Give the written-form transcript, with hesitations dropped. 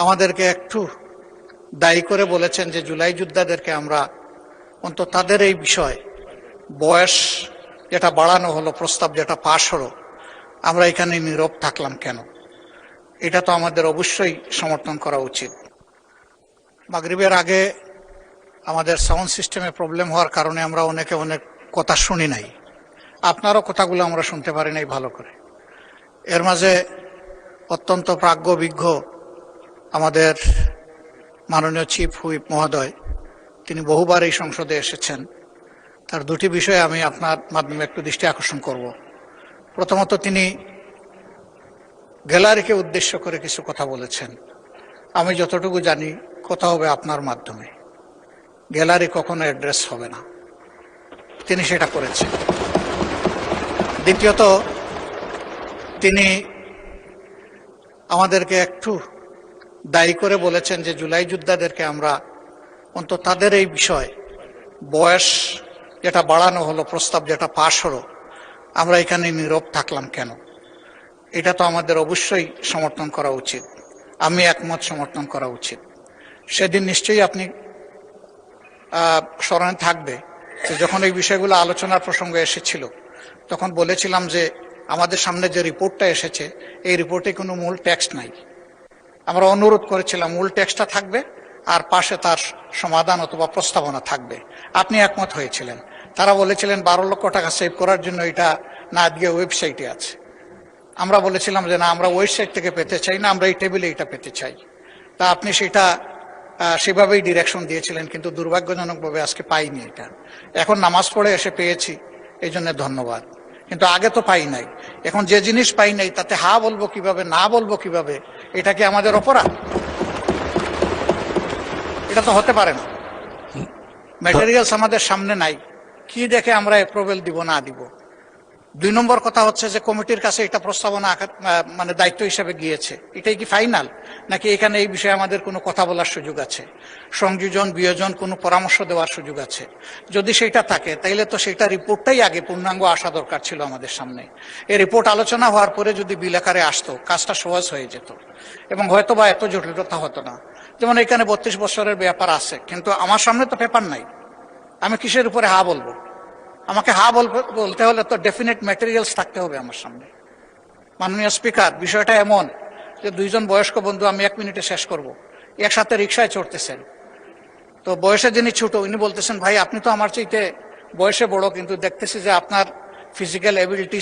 আমাদেরকে একটু দায়ী করে বলেছেন যে জুলাই যোদ্ধাদেরকে আমরা অন্তত তাদের এই বিষয় বয়স যেটা বাড়ানো হলো, প্রস্তাব যেটা পাশ হলো, আমরা এখানে নীরব থাকলাম কেন? এটা তো আমাদের অবশ্যই সমর্থন করা উচিত। মাগরিবের আগে আমাদের সাউন্ড সিস্টেমে প্রবলেম হওয়ার কারণে আমরা অনেকে অনেক কথা শুনি নাই, আপনারও কথাগুলো আমরা শুনতে পারি নাই ভালো করে। এর মাঝে অত্যন্ত প্রাজ্ঞবিজ্ঞ আমাদের মাননীয় চিফ হুইপ মহোদয়, তিনি বহুবার এই সংসদে এসেছেন। তার দুটি বিষয়ে আমি আপনার মাধ্যমে একটু দৃষ্টি আকর্ষণ করব। প্রথমত, তিনি গ্যালারিকে উদ্দেশ্য করে কিছু কথা বলেছেন। আমি যতটুকু জানি কথা হবে আপনার মাধ্যমে, গ্যালারি কখনো অ্যাড্রেস হবে না, তিনি সেটা করেছেন। দ্বিতীয়ত, তিনি আমাদেরকে একটু দায়ী করে বলেছেন যে জুলাই যোদ্ধাদেরকে আমরা অন্তত তাদের এই বিষয় বয়স যেটা বাড়ানো হলো, প্রস্তাব যেটা পাশ হলো, আমরা এখানে নীরব থাকলাম কেন? এটা তো আমাদের অবশ্যই সমর্থন করা উচিত, আমি একমত, সমর্থন করা উচিত। সেদিন নিশ্চয়ই আপনি স্মরণে থাকবে যে যখন এই বিষয়গুলো আলোচনার প্রসঙ্গে এসেছিল, তখন বলেছিলাম যে আমাদের সামনে যে রিপোর্টটা এসেছে, এই রিপোর্টে কোনো মূল টেক্সট নাই। আমরা অনুরোধ করেছিলাম মূল টেক্সটটা থাকবে আর পাশে তার সমাধান অথবা প্রস্তাবনা থাকবে। আপনি একমত হয়েছিলেন। তারা বলেছিলেন 12 লক্ষ টাকা সেভ করার জন্য এটা না দিয়ে ওয়েবসাইটে আছে। আমরা বলেছিলাম যে না, আমরা ওয়েবসাইট থেকে পেতে চাই না, আমরা এই টেবিলে এটা পেতে চাই। তা আপনি সেটা সেভাবেই ডিরেকশন দিয়েছিলেন, কিন্তু দুর্ভাগ্যজনকভাবে আজকে পাইনি এটা। এখন নামাজ পড়ে এসে পেয়েছি, এই জন্য ধন্যবাদ। কিন্তু আগে তো পাই নাই। এখন যে জিনিস পাই নাই তাতে হা বলবো কিভাবে, না বলবো কিভাবে, এটা কি আমাদের অপরাধ? এটা তো হতে পারে না। ম্যাটেরিয়ালস আমাদের সামনে নাই, কি দেখে আমরা অ্যাপ্রুভেল দিব না দিব? 2 নম্বর কথা হচ্ছে যে কমিটির কাছে এটা প্রস্তাবনা মানে দায়িত্ব হিসেবে গিয়েছে, এটাই কি ফাইনাল, নাকি এখানে এই বিষয়ে আমাদের কোনো কথা বলার সুযোগ আছে, সংযোজন বিয়োজন কোনো পরামর্শ দেওয়ার সুযোগ আছে? যদি সেটা থাকে তাইলে তো সেটা রিপোর্টটাই আগে পূর্ণাঙ্গ আসা দরকার ছিল আমাদের সামনে। এই রিপোর্ট আলোচনা হওয়ার পরে যদি বিল আকারে আসতো, কাজটা সহজ হয়ে যেত এবং হয়তো বা এত জটিলতা হতো না। যেমন এখানে 32 বছরের ব্যাপার আছে, কিন্তু আমার সামনে তো পেপার নাই, আমি কিসের উপরে হা বলবো? আমাকে হা বলতে হলে তো ডেফিনেট ম্যাটেরিয়ালস থাকতে হবে আমার সামনে। মাননীয় স্পিকার, বিষয়টা এমন যে 2 জন বয়স্ক বন্ধু, আমি 1 মিনিটে শেষ করব, একসাথে রিক্সায় চড়তেছেন। তো বয়সে যিনি ছোট, উনি বলতেছেন ভাই আপনি তো আমার চাইতে বয়সে বড়, কিন্তু দেখতেছি যে আপনার ফিজিক্যাল এবিলিটি